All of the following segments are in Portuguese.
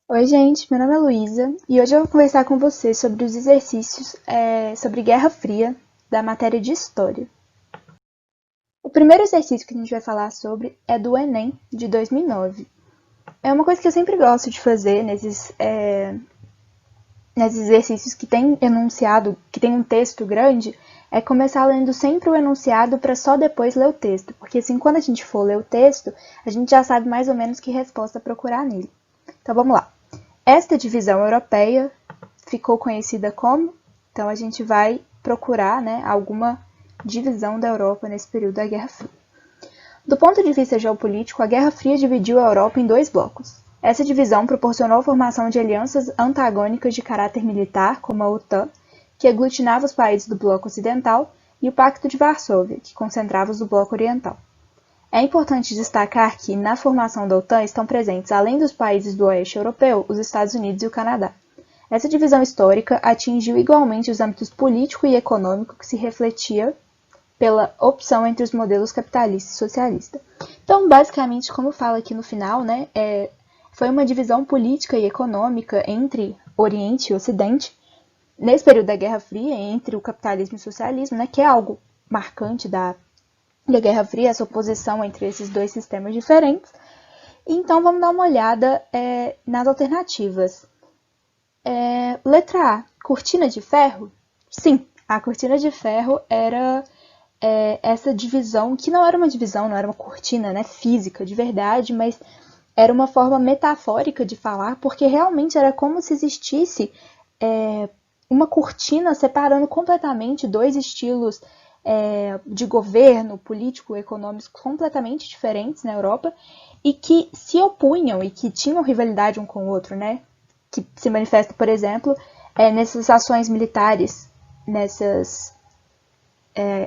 Oi, gente, meu nome é Luísa e hoje eu vou conversar com você sobre os exercícios sobre Guerra Fria da matéria de História. O primeiro exercício que a gente vai falar sobre é do Enem de 2009. É uma coisa que eu sempre gosto de fazer nesses exercícios que tem enunciado, que tem um texto grande, é começar lendo sempre o enunciado para só depois ler o texto, porque assim, quando a gente for ler o texto, a gente já sabe mais ou menos que resposta procurar nele. Então vamos lá. Esta divisão europeia ficou conhecida como? Então a gente vai procurar, né, alguma divisão da Europa nesse período da Guerra Fria. Do ponto de vista geopolítico, a Guerra Fria dividiu a Europa em dois blocos. Essa divisão proporcionou a formação de alianças antagônicas de caráter militar, como a OTAN, que aglutinava os países do bloco ocidental, e o Pacto de Varsóvia, que concentrava os do bloco oriental. É importante destacar que, na formação da OTAN, estão presentes, além dos países do oeste europeu, os Estados Unidos e o Canadá. Essa divisão histórica atingiu igualmente os âmbitos político e econômico, que se refletia pela opção entre os modelos capitalista e socialista. Então, basicamente, como fala aqui no final, né, foi uma divisão política e econômica entre Oriente e Ocidente, nesse período da Guerra Fria, entre o capitalismo e o socialismo, né, que é algo marcante da Guerra Fria, essa oposição entre esses dois sistemas diferentes. Então, vamos dar uma olhada nas alternativas. Letra A, cortina de ferro? Sim, a cortina de ferro era essa divisão, que não era uma divisão, não era uma cortina, né, física de verdade, mas era uma forma metafórica de falar, porque realmente era como se existisse uma cortina separando completamente dois estilos de governo, político, econômicos completamente diferentes na Europa e que se opunham e que tinham rivalidade um com o outro, né? Que se manifesta, por exemplo, nessas ações militares, nessas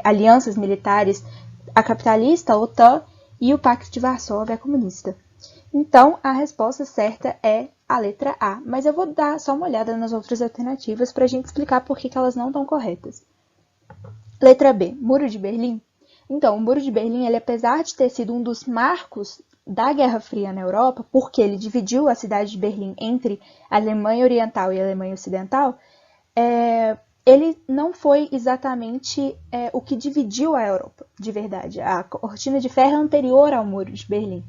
alianças militares, a capitalista, a OTAN, e o Pacto de Varsóvia, a comunista. Então, a resposta certa é a letra A, mas eu vou dar só uma olhada nas outras alternativas para a gente explicar por que elas não estão corretas. Letra B, Muro de Berlim. Então, o Muro de Berlim, ele, apesar de ter sido um dos marcos da Guerra Fria na Europa, porque ele dividiu a cidade de Berlim entre a Alemanha Oriental e a Alemanha Ocidental, ele não foi exatamente o que dividiu a Europa, de verdade. A cortina de ferro é anterior ao Muro de Berlim.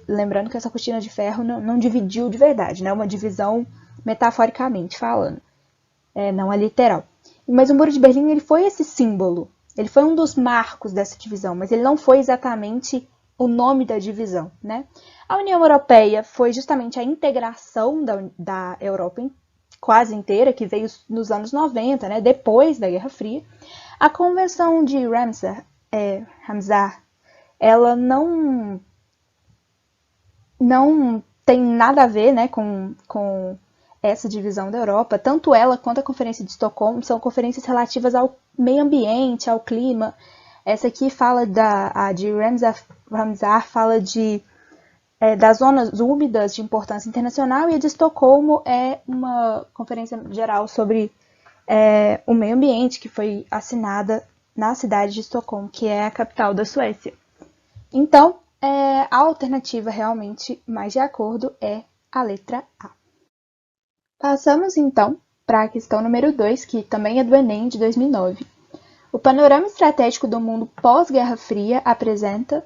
Lembrando que essa cortina de ferro não dividiu de verdade, né? Uma divisão metaforicamente falando, não é literal. Mas o Muro de Berlim ele foi esse símbolo, ele foi um dos marcos dessa divisão, mas ele não foi exatamente o nome da divisão, né? A União Europeia foi justamente a integração da Europa quase inteira, que veio nos anos 90, né, depois da Guerra Fria. A Convenção de Ramsar, ela não tem nada a ver, né, com essa divisão da Europa. Tanto ela quanto a Conferência de Estocolmo são conferências relativas ao meio ambiente, ao clima. Essa aqui fala a de Ramsar fala das zonas úmidas de importância internacional, e a de Estocolmo é uma conferência geral sobre o meio ambiente, que foi assinada na cidade de Estocolmo, que é a capital da Suécia. Então, a alternativa realmente mais de acordo é a letra A. Passamos então para a questão número 2, que também é do Enem de 2009. O panorama estratégico do mundo pós-Guerra Fria apresenta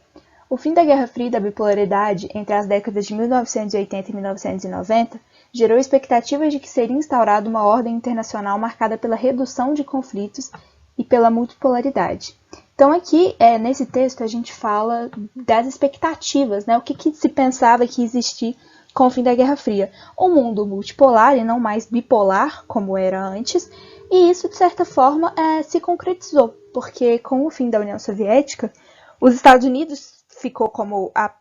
o fim da Guerra Fria e da bipolaridade entre as décadas de 1980 e 1990 gerou expectativas de que seria instaurada uma ordem internacional marcada pela redução de conflitos e pela multipolaridade. Então aqui, nesse texto, a gente fala das expectativas, né? O que se pensava que ia existir com o fim da Guerra Fria. Um mundo multipolar e não mais bipolar, como era antes, e isso, de certa forma, se concretizou, porque com o fim da União Soviética, os Estados Unidos ficou como a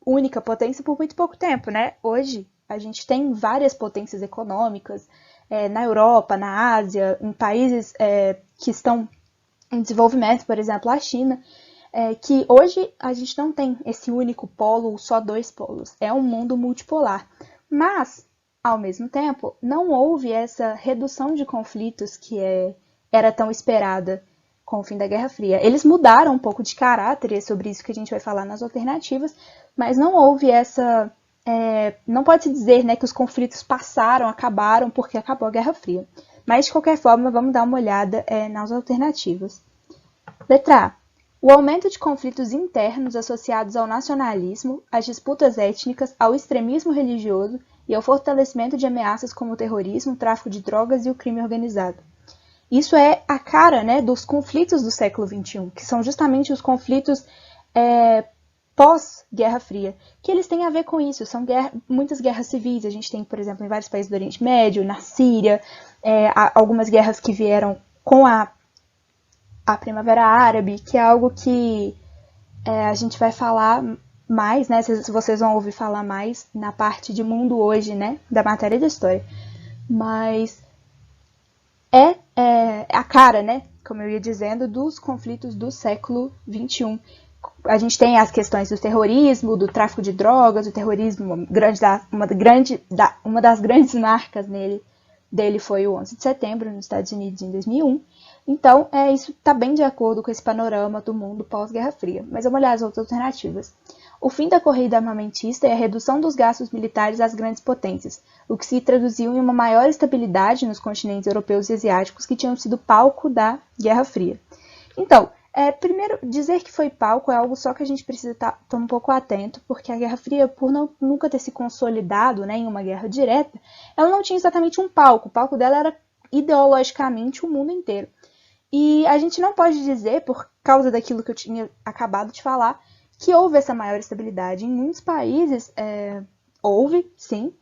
única potência por muito pouco tempo, né? Hoje, a gente tem várias potências econômicas na Europa, na Ásia, em países que estão em desenvolvimento, por exemplo, a China, que hoje a gente não tem esse único polo, só dois polos. É um mundo multipolar. Mas, ao mesmo tempo, não houve essa redução de conflitos que era tão esperada com o fim da Guerra Fria. Eles mudaram um pouco de caráter, e é sobre isso que a gente vai falar nas alternativas, mas não houve essa não pode se dizer, né, que os conflitos passaram, acabaram, porque acabou a Guerra Fria. Mas, de qualquer forma, vamos dar uma olhada nas alternativas. Letra A. O aumento de conflitos internos associados ao nacionalismo, às disputas étnicas, ao extremismo religioso e ao fortalecimento de ameaças como o terrorismo, o tráfico de drogas e o crime organizado. Isso é a cara, né, dos conflitos do século XXI, que são justamente os conflitos pós-Guerra Fria, que eles têm a ver com isso. São muitas guerras civis. A gente tem, por exemplo, em vários países do Oriente Médio, na Síria, algumas guerras que vieram com a Primavera Árabe, que é algo que a gente vai falar mais, né? Vocês vão ouvir falar mais na parte de mundo hoje, né? Da matéria de história. Mas é a cara, né? Como eu ia dizendo, dos conflitos do século XXI. A gente tem as questões do terrorismo, do tráfico de drogas, o terrorismo, uma das grandes marcas dele foi o 11 de setembro, nos Estados Unidos, em 2001. Então, isso está bem de acordo com esse panorama do mundo pós-Guerra Fria. Mas vamos olhar as outras alternativas. O fim da corrida armamentista e a redução dos gastos militares às grandes potências, o que se traduziu em uma maior estabilidade nos continentes europeus e asiáticos que tinham sido palco da Guerra Fria. Então, primeiro, dizer que foi palco é algo só que a gente precisa estar um pouco atento, porque a Guerra Fria, por nunca ter se consolidado, né, em uma guerra direta, ela não tinha exatamente um palco. O palco dela era ideologicamente o mundo inteiro. E a gente não pode dizer, por causa daquilo que eu tinha acabado de falar, que houve essa maior estabilidade. Em muitos países houve, sim,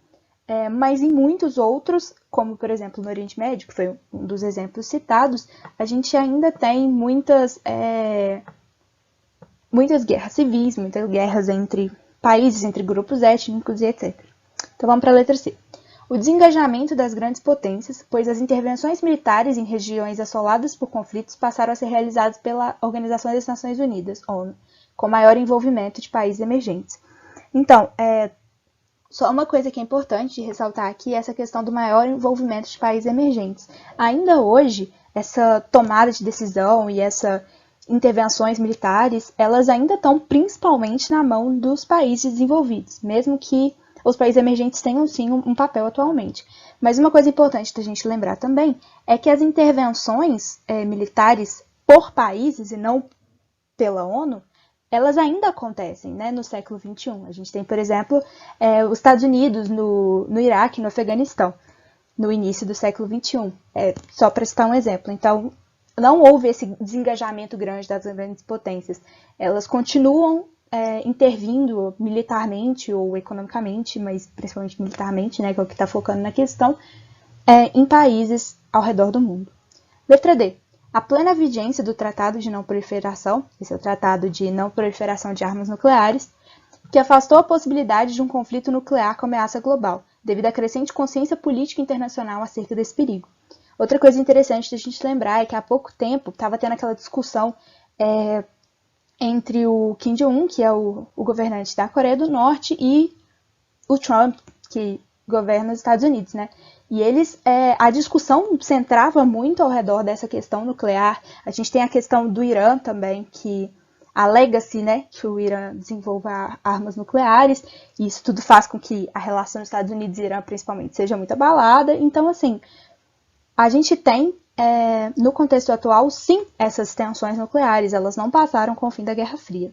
mas em muitos outros, como por exemplo no Oriente Médio, que foi um dos exemplos citados, a gente ainda tem muitas guerras civis, muitas guerras entre países, entre grupos étnicos e etc. Então vamos para a letra C. O desengajamento das grandes potências, pois as intervenções militares em regiões assoladas por conflitos passaram a ser realizadas pela Organização das Nações Unidas, ONU, com maior envolvimento de países emergentes. Então, só uma coisa que é importante ressaltar aqui é essa questão do maior envolvimento de países emergentes. Ainda hoje, essa tomada de decisão e essas intervenções militares, elas ainda estão principalmente na mão dos países desenvolvidos, mesmo que os países emergentes tenham sim um papel atualmente. Mas uma coisa importante da gente lembrar também é que as intervenções militares por países e não pela ONU, elas ainda acontecem, né, no século XXI. A gente tem, por exemplo, os Estados Unidos no Iraque, no Afeganistão, no início do século XXI, só para citar um exemplo. Então, não houve esse desengajamento grande das grandes potências. Elas continuam intervindo militarmente ou economicamente, mas principalmente militarmente, né, que é o que está focando na questão, em países ao redor do mundo. Letra D. A plena vigência do Tratado de Não Proliferação, esse é o Tratado de Não Proliferação de Armas Nucleares, que afastou a possibilidade de um conflito nuclear com ameaça global, devido à crescente consciência política internacional acerca desse perigo. Outra coisa interessante da gente lembrar é que há pouco tempo estava tendo aquela discussão entre o Kim Jong-un, que é o governante da Coreia do Norte, e o Trump, que governa os Estados Unidos, né? E a discussão centrava muito ao redor dessa questão nuclear. A gente tem a questão do Irã também, que alega-se, né, que o Irã desenvolva armas nucleares, e isso tudo faz com que a relação dos Estados Unidos e Irã, principalmente, seja muito abalada. Então, assim, a gente tem, no contexto atual, sim, essas tensões nucleares, elas não passaram com o fim da Guerra Fria.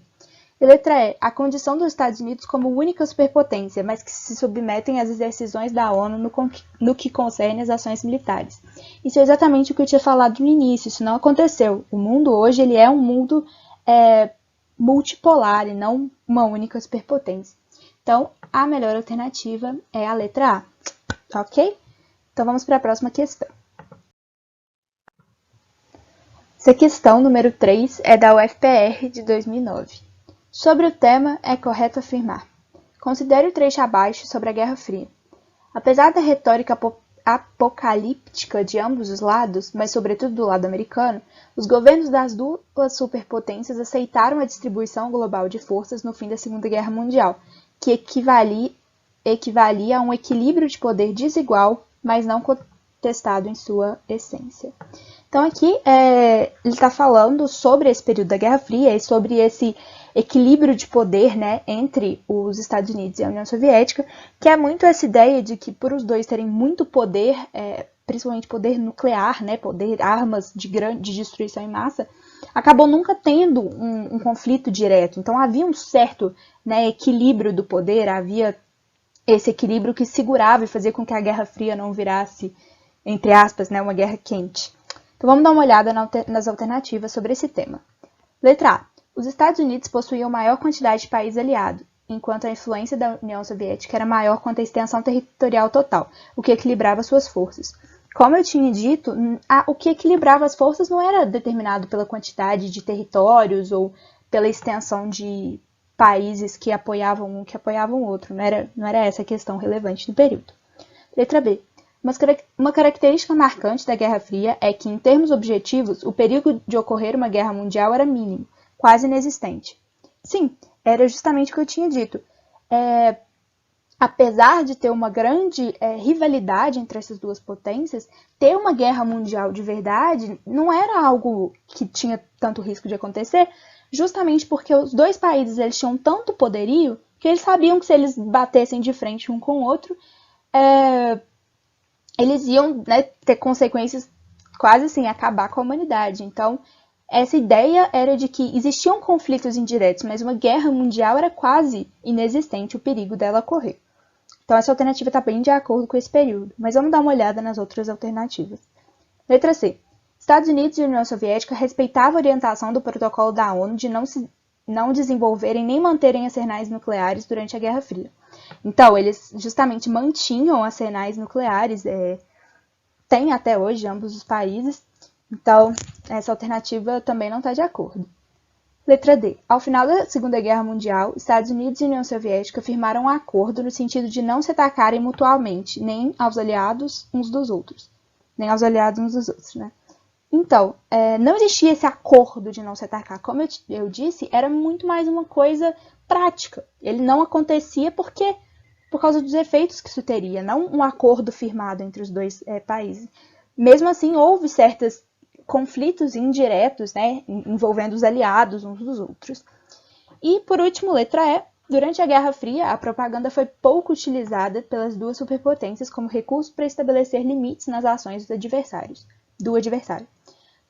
E letra E, a condição dos Estados Unidos como única superpotência, mas que se submetem às decisões da ONU no que concerne às ações militares. Isso é exatamente o que eu tinha falado no início, isso não aconteceu. O mundo hoje ele é um mundo multipolar e não uma única superpotência. Então, a melhor alternativa é a letra A, tá ok? Então vamos para a próxima questão. Essa questão número 3 é da UFPR de 2009. Sobre o tema, é correto afirmar. Considere o trecho abaixo sobre a Guerra Fria. Apesar da retórica apocalíptica de ambos os lados, mas sobretudo do lado americano, os governos das duas superpotências aceitaram a distribuição global de forças no fim da Segunda Guerra Mundial, que equivalia a um equilíbrio de poder desigual, mas não contestado em sua essência. Então aqui ele está falando sobre esse período da Guerra Fria e sobre esse equilíbrio de poder, né, entre os Estados Unidos e a União Soviética, que é muito essa ideia de que por os dois terem muito poder, principalmente poder nuclear, né, poder, armas de destruição em massa, acabou nunca tendo um conflito direto. Então havia um certo, né, equilíbrio do poder, havia esse equilíbrio que segurava e fazia com que a Guerra Fria não virasse, entre aspas, né, uma guerra quente. Então vamos dar uma olhada nas alternativas sobre esse tema. Letra A. Os Estados Unidos possuíam maior quantidade de países aliados, enquanto a influência da União Soviética era maior quanto à extensão territorial total, o que equilibrava suas forças. Como eu tinha dito, o que equilibrava as forças não era determinado pela quantidade de territórios ou pela extensão de países que apoiavam um que apoiavam o outro. Não era essa a questão relevante no período. Letra B. Uma característica marcante da Guerra Fria é que, em termos objetivos, o perigo de ocorrer uma guerra mundial era mínimo, quase inexistente. Sim, era justamente o que eu tinha dito. Apesar de ter uma grande rivalidade entre essas duas potências, ter uma guerra mundial de verdade não era algo que tinha tanto risco de acontecer, justamente porque os dois países eles tinham tanto poderio que eles sabiam que se eles batessem de frente um com o outro, eles iam, né, ter consequências quase assim, acabar com a humanidade. Então, essa ideia era de que existiam conflitos indiretos, mas uma guerra mundial era quase inexistente o perigo dela ocorrer. Então, essa alternativa está bem de acordo com esse período. Mas vamos dar uma olhada nas outras alternativas. Letra C. Estados Unidos e União Soviética respeitavam a orientação do protocolo da ONU de não desenvolverem nem manterem arsenais nucleares durante a Guerra Fria. Então, eles justamente mantinham arsenais nucleares, tem até hoje ambos os países. Então, essa alternativa também não está de acordo. Letra D. Ao final da Segunda Guerra Mundial, Estados Unidos e União Soviética firmaram um acordo no sentido de não se atacarem mutualmente, nem aos aliados uns dos outros. Né? Então, não existia esse acordo de não se atacar. Como eu disse, era muito mais uma coisa prática. Ele não acontecia por causa dos efeitos que isso teria, não um acordo firmado entre os dois países. Mesmo assim, houve certos conflitos indiretos, né, envolvendo os aliados uns dos outros. E, por último, letra E. Durante a Guerra Fria, a propaganda foi pouco utilizada pelas duas superpotências como recurso para estabelecer limites nas ações do adversário.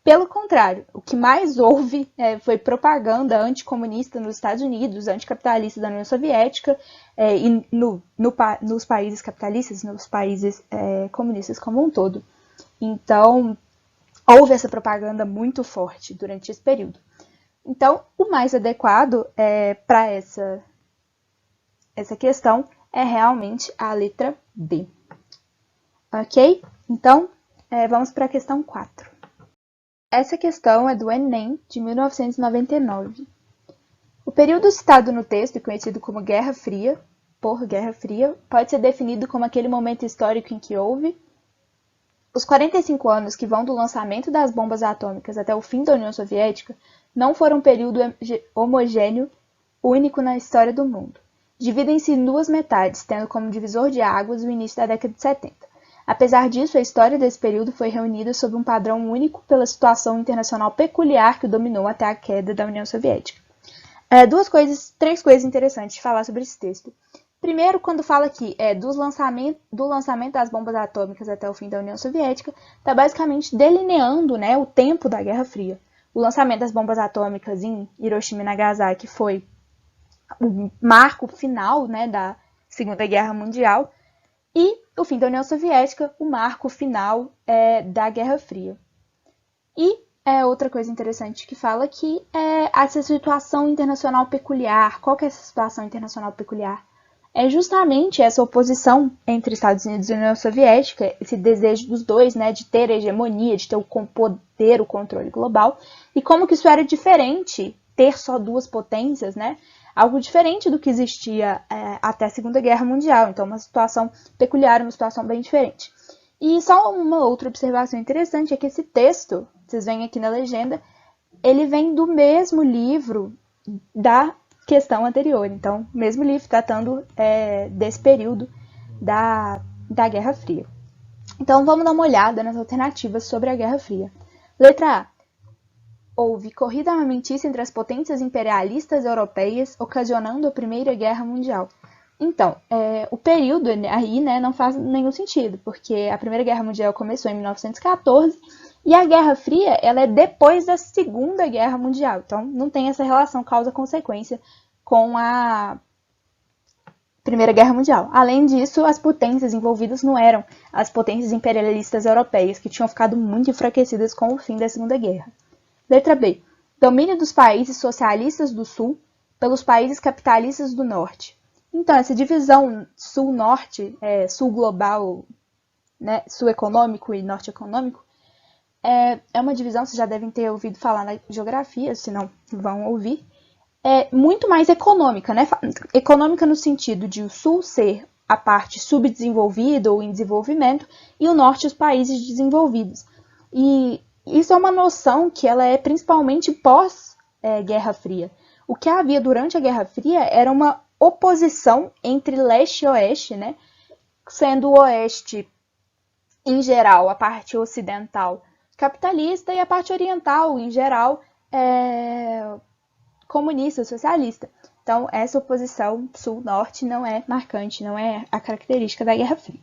Pelo contrário, o que mais houve foi propaganda anticomunista nos Estados Unidos, anticapitalista da União Soviética e nos países capitalistas, nos países comunistas como um todo. Então, houve essa propaganda muito forte durante esse período. Então, o mais adequado para essa questão é realmente a letra B. Ok? Então, vamos para a questão 4. Essa questão é do Enem, de 1999. O período citado no texto, conhecido como Guerra Fria, pode ser definido como aquele momento histórico em que houve os 45 anos que vão do lançamento das bombas atômicas até o fim da União Soviética não foram um período homogêneo, único na história do mundo. Dividem-se em duas metades, tendo como divisor de águas o início da década de 70. Apesar disso, a história desse período foi reunida sob um padrão único pela situação internacional peculiar que o dominou até a queda da União Soviética. Três coisas interessantes de falar sobre esse texto. Primeiro, quando fala aqui do lançamento das bombas atômicas até o fim da União Soviética, está basicamente delineando, né, o tempo da Guerra Fria. O lançamento das bombas atômicas em Hiroshima e Nagasaki foi o marco final, né, da Segunda Guerra Mundial, e o fim da União Soviética, o marco final da Guerra Fria. E outra coisa interessante que fala aqui é essa situação internacional peculiar. Qual que é essa situação internacional peculiar? É justamente essa oposição entre Estados Unidos e União Soviética, esse desejo dos dois, né, de ter hegemonia, de ter o poder, o controle global, e como que isso era diferente, ter só duas potências, né, algo diferente do que existia até a Segunda Guerra Mundial, então uma situação peculiar, uma situação bem diferente. E só uma outra observação interessante é que esse texto, vocês veem aqui na legenda, ele vem do mesmo livro da questão anterior. Então, mesmo livro tratando desse período da Guerra Fria. Então, vamos dar uma olhada nas alternativas sobre a Guerra Fria. Letra A. houve corrida armamentista entre as potências imperialistas europeias, ocasionando a Primeira Guerra Mundial. Então, o período aí, né, não faz nenhum sentido, porque a Primeira Guerra Mundial começou em 1914 e a Guerra Fria ela é depois da Segunda Guerra Mundial. Então, não tem essa relação causa-consequência com a Primeira Guerra Mundial. Além disso, as potências envolvidas não eram as potências imperialistas europeias, que tinham ficado muito enfraquecidas com o fim da Segunda Guerra. Letra B. Domínio dos países socialistas do Sul pelos países capitalistas do Norte. Então, essa divisão Sul-Norte, Sul global, né, Sul econômico e Norte econômico, é uma divisão, vocês já devem ter ouvido falar na geografia, se não vão ouvir, muito mais econômica, né? Econômica no sentido de o Sul ser a parte subdesenvolvida ou em desenvolvimento e o Norte os países desenvolvidos. E isso é uma noção que ela é principalmente pós-Guerra Fria. O que havia durante a Guerra Fria era uma oposição entre leste e oeste, né? Sendo o oeste, em geral, a parte ocidental capitalista e a parte oriental, em geral, comunista, socialista. Então, essa oposição sul-norte não é marcante, não é a característica da Guerra Fria.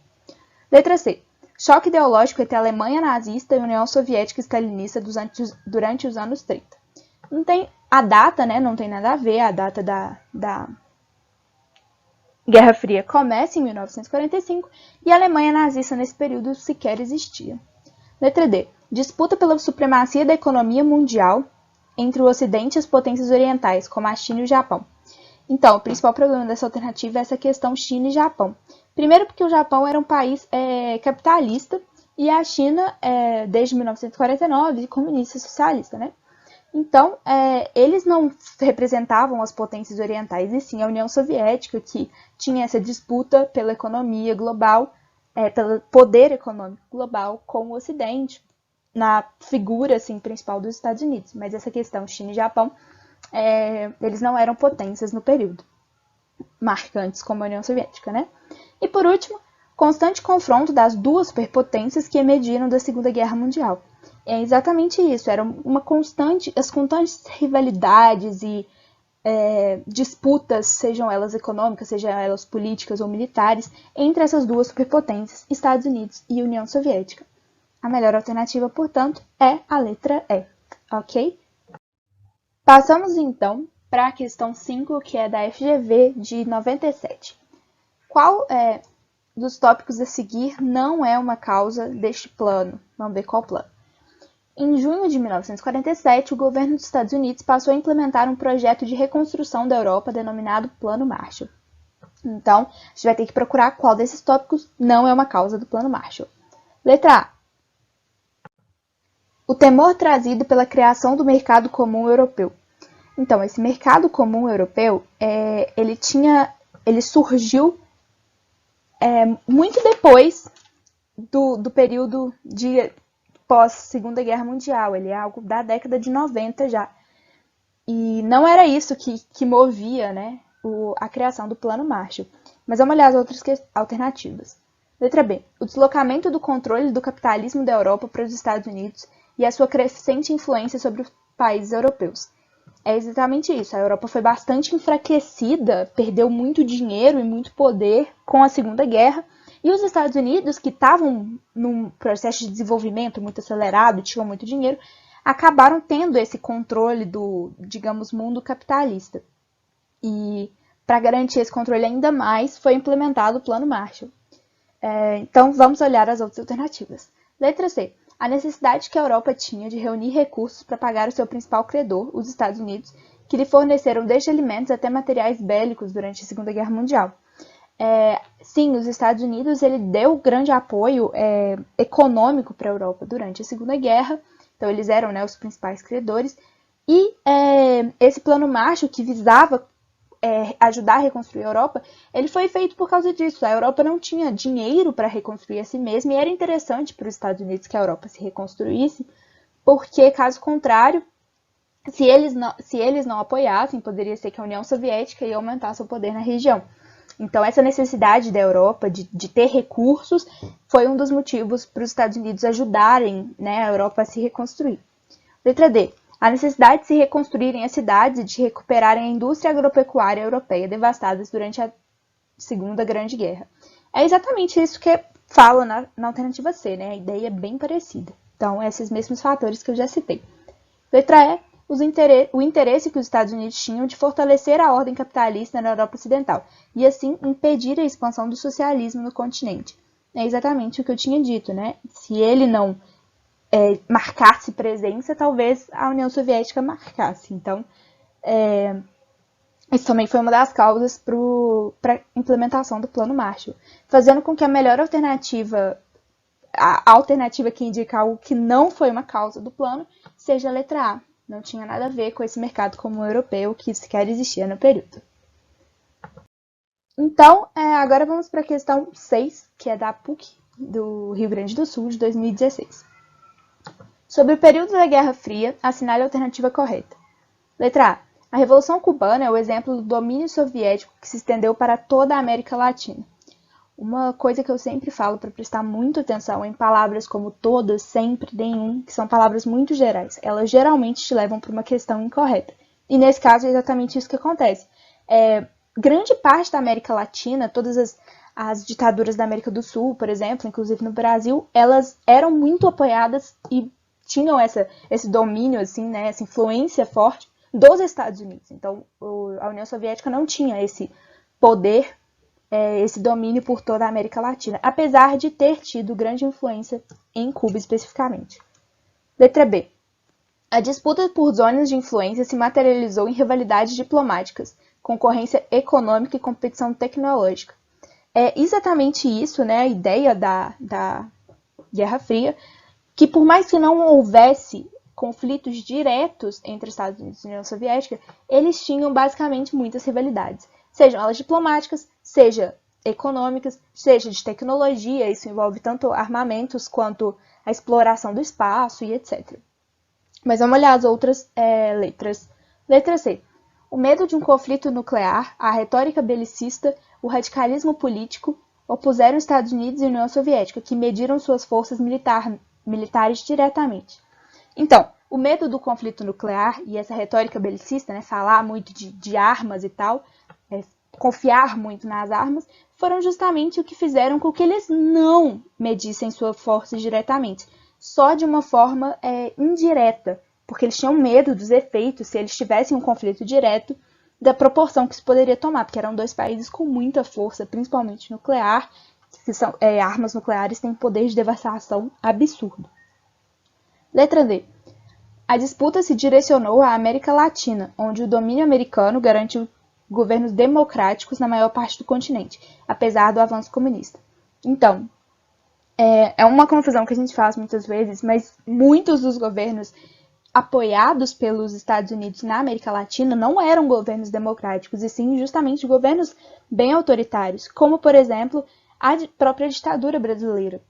Letra C. Choque ideológico entre a Alemanha nazista e a União Soviética stalinista durante os anos 30. Não tem a data, né? Não tem nada a ver, a data da Guerra Fria começa em 1945 e a Alemanha nazista nesse período sequer existia. Letra D. Disputa pela supremacia da economia mundial entre o Ocidente e as potências orientais, como a China e o Japão. Então, o principal problema dessa alternativa é essa questão China e Japão. Primeiro porque o Japão era um país capitalista e a China, desde 1949, comunista e socialista, né? Então, eles não representavam as potências orientais, e sim a União Soviética, que tinha essa disputa pela economia global, pelo poder econômico global com o Ocidente, na figura assim, principal dos Estados Unidos. Mas essa questão China e Japão, eles não eram potências no período, marcantes como a União Soviética, né? E por último, constante confronto das duas superpotências que emergiram da Segunda Guerra Mundial. É exatamente isso, era as constantes rivalidades e disputas, sejam elas econômicas, sejam elas políticas ou militares, entre essas duas superpotências, Estados Unidos e União Soviética. A melhor alternativa, portanto, é a letra E, ok? Passamos então para a questão 5, que é da FGV de 97. Qual dos tópicos a seguir não é uma causa deste plano? Vamos ver qual plano. Em junho de 1947, o governo dos Estados Unidos passou a implementar um projeto de reconstrução da Europa denominado Plano Marshall. Então, a gente vai ter que procurar qual desses tópicos não é uma causa do Plano Marshall. Letra A. O temor trazido pela criação do mercado comum europeu. Então, esse mercado comum europeu, ele surgiu muito depois do período de pós-Segunda Guerra Mundial. Ele é algo da década de 90 já. E não era isso que movia, né, a criação do Plano Marshall. Mas vamos olhar as outras alternativas. Letra B. O deslocamento do controle do capitalismo da Europa para os Estados Unidos e a sua crescente influência sobre os países europeus. É exatamente isso. A Europa foi bastante enfraquecida, perdeu muito dinheiro e muito poder com a Segunda Guerra. E os Estados Unidos, que estavam num processo de desenvolvimento muito acelerado, tinham muito dinheiro, acabaram tendo esse controle do, digamos, mundo capitalista. E para garantir esse controle ainda mais, foi implementado o Plano Marshall. Então, vamos olhar as outras alternativas. Letra C. A necessidade que a Europa tinha de reunir recursos para pagar o seu principal credor, os Estados Unidos, que lhe forneceram desde alimentos até materiais bélicos durante a Segunda Guerra Mundial. Sim, os Estados Unidos ele deu grande apoio econômico para a Europa durante a Segunda Guerra, então eles eram, né, os principais credores, e esse Plano Marshall, que visava ajudar a reconstruir a Europa, ele foi feito por causa disso. A Europa não tinha dinheiro para reconstruir a si mesma, e era interessante para os Estados Unidos que a Europa se reconstruísse, porque, caso contrário, se eles não apoiassem, poderia ser que a União Soviética ia aumentar seu poder na região. Então, essa necessidade da Europa de ter recursos foi um dos motivos para os Estados Unidos ajudarem, né, a Europa a se reconstruir. Letra D. A necessidade de se reconstruírem as cidades e de recuperarem a indústria agropecuária europeia devastadas durante a Segunda Grande Guerra. É exatamente isso que fala na alternativa C, né? A ideia é bem parecida. Então, esses mesmos fatores que eu já citei. Letra E, o interesse que os Estados Unidos tinham de fortalecer a ordem capitalista na Europa Ocidental e, assim, impedir a expansão do socialismo no continente. É exatamente o que eu tinha dito, né? Se ele não marcasse presença, talvez a União Soviética marcasse. Então, isso também foi uma das causas para a implementação do Plano Marshall, fazendo com que a melhor alternativa, a alternativa que indica algo que não foi uma causa do plano, seja a letra A. Não tinha nada a ver com esse mercado comum europeu que sequer existia no período. Então, agora vamos para a questão 6, que é da PUC, do Rio Grande do Sul, de 2016. Sobre o período da Guerra Fria, assinale a alternativa correta. Letra A. A Revolução Cubana é o exemplo do domínio soviético que se estendeu para toda a América Latina. Uma coisa que eu sempre falo para prestar muita atenção em palavras como todas, sempre, nenhum, que são palavras muito gerais. Elas geralmente te levam para uma questão incorreta. E nesse caso é exatamente isso que acontece. Grande parte da América Latina, todas as ditaduras da América do Sul, por exemplo, inclusive no Brasil, elas eram muito apoiadas e tinham esse domínio, assim, né, essa influência forte dos Estados Unidos. Então, a União Soviética não tinha esse poder, esse domínio por toda a América Latina, apesar de ter tido grande influência em Cuba especificamente. Letra B. A disputa por zonas de influência se materializou em rivalidades diplomáticas, concorrência econômica e competição tecnológica. É exatamente isso, né, a ideia da Guerra Fria, que por mais que não houvesse conflitos diretos entre Estados Unidos e União Soviética, eles tinham basicamente muitas rivalidades, sejam elas diplomáticas, seja econômicas, seja de tecnologia, isso envolve tanto armamentos quanto a exploração do espaço e etc. Mas vamos olhar as outras letras. Letra C. O medo de um conflito nuclear, a retórica belicista, o radicalismo político opuseram Estados Unidos e União Soviética, que mediram suas forças militares diretamente. Então, o medo do conflito nuclear e essa retórica belicista, né, falar muito de armas e tal, confiar muito nas armas, foram justamente o que fizeram com que eles não medissem suas forças diretamente, só de uma forma indireta, porque eles tinham medo dos efeitos, se eles tivessem um conflito direto, da proporção que isso poderia tomar, porque eram dois países com muita força, principalmente nuclear, que são, armas nucleares têm poder de devastação absurdo. Letra D. A disputa se direcionou à América Latina, onde o domínio americano garantiu governos democráticos na maior parte do continente, apesar do avanço comunista. Então, é uma confusão que a gente faz muitas vezes, mas muitos dos governos apoiados pelos Estados Unidos na América Latina não eram governos democráticos, e sim justamente governos bem autoritários, como, por exemplo, a própria ditadura brasileira.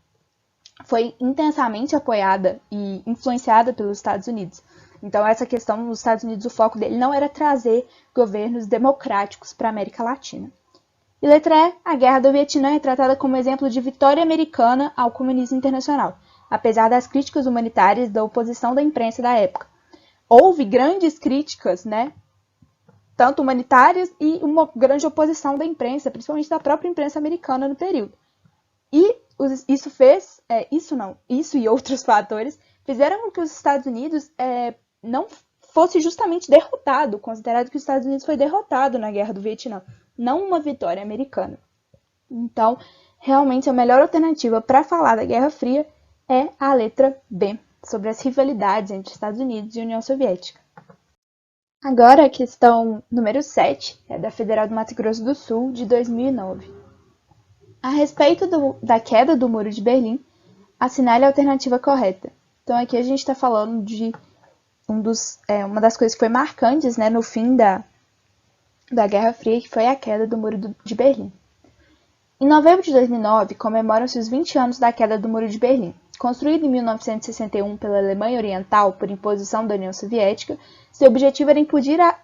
Foi intensamente apoiada e influenciada pelos Estados Unidos. Então, essa questão nos Estados Unidos, o foco dele não era trazer governos democráticos para a América Latina. E letra E, a Guerra do Vietnã é tratada como exemplo de vitória americana ao comunismo internacional, apesar das críticas humanitárias da oposição da imprensa da época. Houve grandes críticas, né, tanto humanitárias e uma grande oposição da imprensa, principalmente da própria imprensa americana no período. E isso e outros fatores fizeram com que os Estados Unidos não fosse justamente derrotado, considerado que os Estados Unidos foi derrotado na Guerra do Vietnã, não uma vitória americana. Então, realmente a melhor alternativa para falar da Guerra Fria é a letra B, sobre as rivalidades entre Estados Unidos e União Soviética. Agora a questão número 7 é da Federal do Mato Grosso do Sul, de 2009. A respeito da queda do Muro de Berlim, assinale a alternativa correta. Então aqui a gente está falando de uma das coisas que foi marcantes, né, no fim da Guerra Fria, que foi a queda do Muro de Berlim. Em novembro de 2009, comemoram-se os 20 anos da queda do Muro de Berlim. Construído em 1961 pela Alemanha Oriental por imposição da União Soviética, seu objetivo era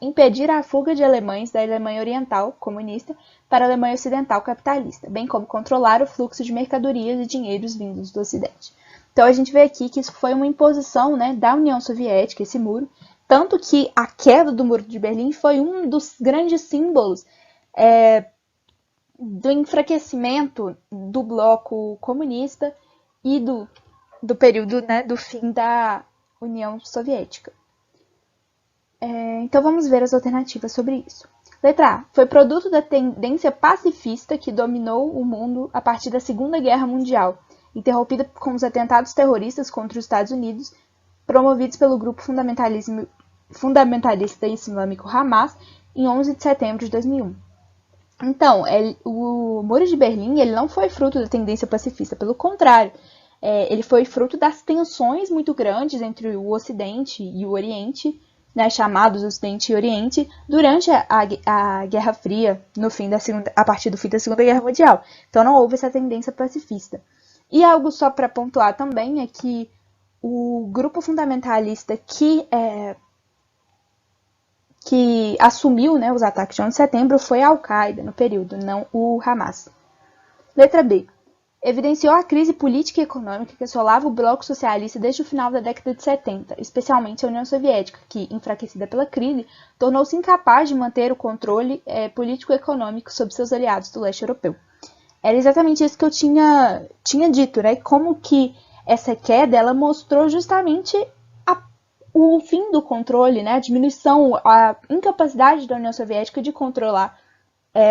impedir a fuga de alemães da Alemanha Oriental, comunista, para a Alemanha Ocidental, capitalista, bem como controlar o fluxo de mercadorias e dinheiros vindos do Ocidente. Então a gente vê aqui que isso foi uma imposição, né, da União Soviética, esse muro, Tanto que a queda do Muro de Berlim foi um dos grandes símbolos do enfraquecimento do bloco comunista e do período, né, do fim da União Soviética. Então vamos ver as alternativas sobre isso. Letra A. Foi produto da tendência pacifista que dominou o mundo a partir da Segunda Guerra Mundial, interrompida com os atentados terroristas contra os Estados Unidos, promovidos pelo grupo fundamentalista islâmico Hamas em 11 de setembro de 2001. Então, o Muro de Berlim ele não foi fruto da tendência pacifista, pelo contrário, ele foi fruto das tensões muito grandes entre o Ocidente e o Oriente, né, chamados Ocidente e Oriente, durante a Guerra Fria, a partir do fim da Segunda Guerra Mundial. Então não houve essa tendência pacifista. E algo só para pontuar também é que o grupo fundamentalista que assumiu, né, os ataques de 11 de setembro foi a Al-Qaeda no período, não o Hamas. Letra B. Evidenciou a crise política e econômica que assolava o bloco socialista desde o final da década de 70, especialmente a União Soviética, que, enfraquecida pela crise, tornou-se incapaz de manter o controle político-econômico sobre seus aliados do leste europeu. Era exatamente isso que eu tinha dito, né? Como que essa queda ela mostrou justamente o fim do controle, né? A diminuição, a incapacidade da União Soviética de controlar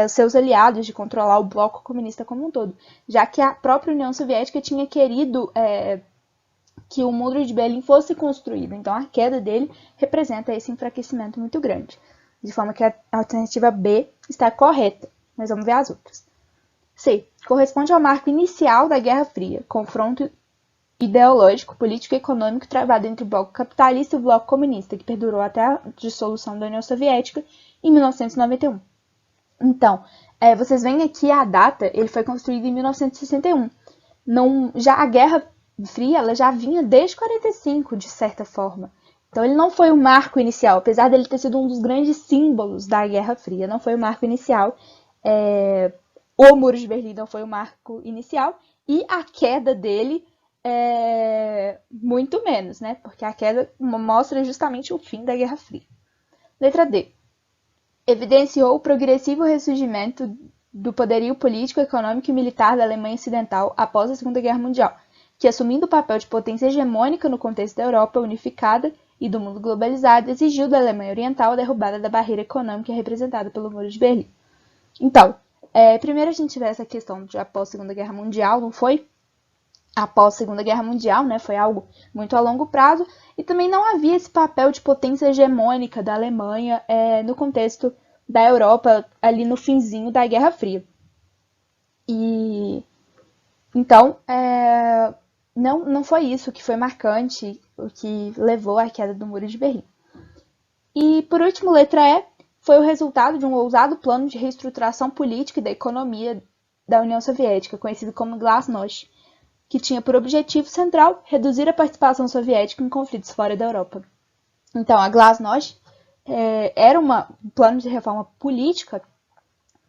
os seus aliados, de controlar o bloco comunista como um todo, já que a própria União Soviética tinha querido que o Muro de Berlim fosse construído. Então, a queda dele representa esse enfraquecimento muito grande, de forma que a alternativa B está correta. Mas vamos ver as outras. C. Corresponde ao marco inicial da Guerra Fria, confronto ideológico, político e econômico travado entre o bloco capitalista e o bloco comunista, que perdurou até a dissolução da União Soviética em 1991. Então, vocês veem aqui a data, ele foi construído em 1961. Já a Guerra Fria ela já vinha desde 45, de certa forma. Então, ele não foi o marco inicial, apesar dele ter sido um dos grandes símbolos da Guerra Fria. Não foi o marco inicial. O Muro de Berlim não foi o marco inicial. E a queda dele muito menos, né? Porque a queda mostra justamente o fim da Guerra Fria. Letra D. Evidenciou o progressivo ressurgimento do poderio político, econômico e militar da Alemanha Ocidental após a Segunda Guerra Mundial, que, assumindo o papel de potência hegemônica no contexto da Europa unificada e do mundo globalizado, exigiu da Alemanha Oriental a derrubada da barreira econômica representada pelo Muro de Berlim. Então, primeiro a gente vê essa questão de após a Segunda Guerra Mundial, não foi após a Segunda Guerra Mundial, né? Foi algo muito a longo prazo, e também não havia esse papel de potência hegemônica da Alemanha no contexto da Europa, ali no finzinho da Guerra Fria. E então, não foi isso que foi marcante, o que levou à queda do Muro de Berlim. E, por último, letra E, foi o resultado de um ousado plano de reestruturação política e da economia da União Soviética, conhecido como Glasnost, que tinha por objetivo central reduzir a participação soviética em conflitos fora da Europa. Então, a Glasnost era um plano de reforma política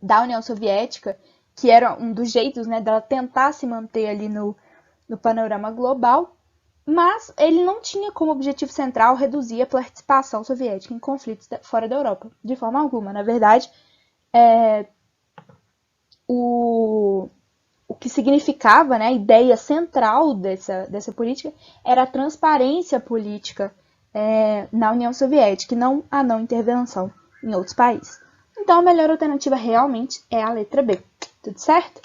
da União Soviética, que era um dos jeitos, né, dela tentar se manter ali no panorama global, mas ele não tinha como objetivo central reduzir a participação soviética em conflitos fora da Europa, de forma alguma. Na verdade, o que significava, né, a ideia central dessa política era a transparência política na União Soviética e não a não intervenção em outros países. Então, a melhor alternativa realmente é a letra B. Tudo certo?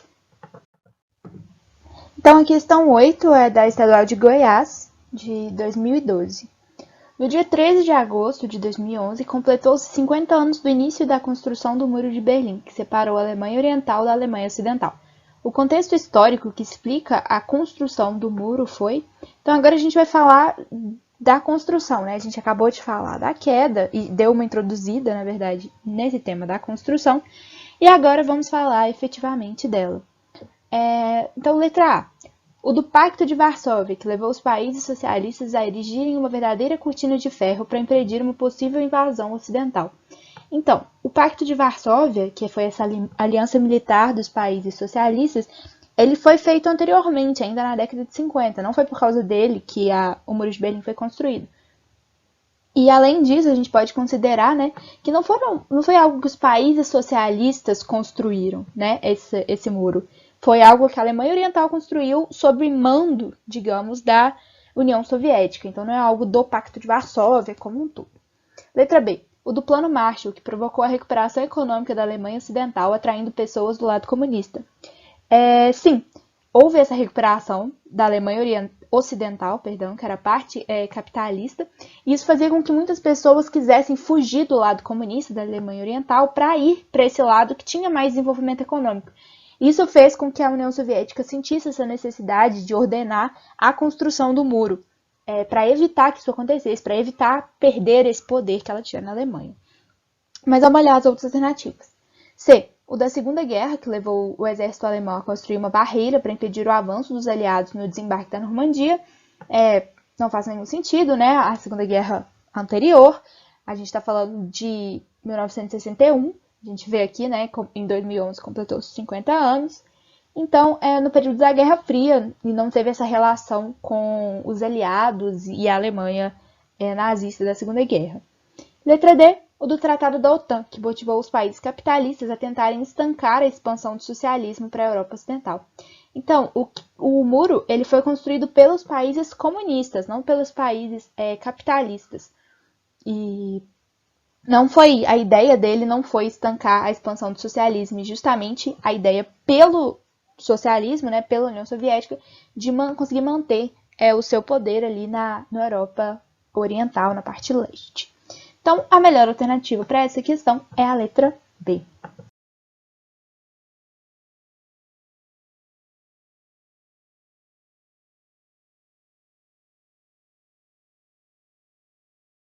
Então, a questão 8 é da Estadual de Goiás, de 2012. No dia 13 de agosto de 2011, completou-se 50 anos do início da construção do Muro de Berlim, que separou a Alemanha Oriental da Alemanha Ocidental. O contexto histórico que explica a construção do muro foi... Então, agora a gente vai falar da construção, né? A gente acabou de falar da queda e deu uma introduzida, na verdade, nesse tema da construção. E agora vamos falar efetivamente dela. Então, letra A. O do Pacto de Varsóvia, que levou os países socialistas a erigirem uma verdadeira cortina de ferro para impedir uma possível invasão ocidental. Então, o Pacto de Varsóvia, que foi essa aliança militar dos países socialistas, ele foi feito anteriormente, ainda na década de 50. Não foi por causa dele que o Muro de Berlim foi construído. E além disso, a gente pode considerar, né, que não foi algo que os países socialistas construíram, né, esse muro. Foi algo que a Alemanha Oriental construiu sob mando, digamos, da União Soviética. Então não é algo do Pacto de Varsóvia como um todo. Letra B. O do Plano Marshall, que provocou a recuperação econômica da Alemanha Ocidental, atraindo pessoas do lado comunista. Sim, houve essa recuperação da Alemanha Ocidental, que era a parte capitalista, e isso fazia com que muitas pessoas quisessem fugir do lado comunista da Alemanha Oriental para ir para esse lado que tinha mais desenvolvimento econômico. Isso fez com que a União Soviética sentisse essa necessidade de ordenar a construção do muro, para evitar que isso acontecesse, para evitar perder esse poder que ela tinha na Alemanha. Mas vamos olhar as outras alternativas. C. O da Segunda Guerra, que levou o exército alemão a construir uma barreira para impedir o avanço dos aliados no desembarque da Normandia. Não faz nenhum sentido, né? A Segunda Guerra anterior, a gente está falando de 1961, a gente vê aqui, né, em 2011 completou 50 anos. Então, no período da Guerra Fria, e não teve essa relação com os aliados e a Alemanha nazista da Segunda Guerra. Letra D. O do Tratado da OTAN, que motivou os países capitalistas a tentarem estancar a expansão do socialismo para a Europa Ocidental. Então, o muro ele foi construído pelos países comunistas, não pelos países capitalistas. E a ideia dele não foi estancar a expansão do socialismo, e justamente a ideia pelo socialismo, né, pela União Soviética, de conseguir manter o seu poder ali na Europa Oriental, na parte leste. Então, a melhor alternativa para essa questão é a letra B.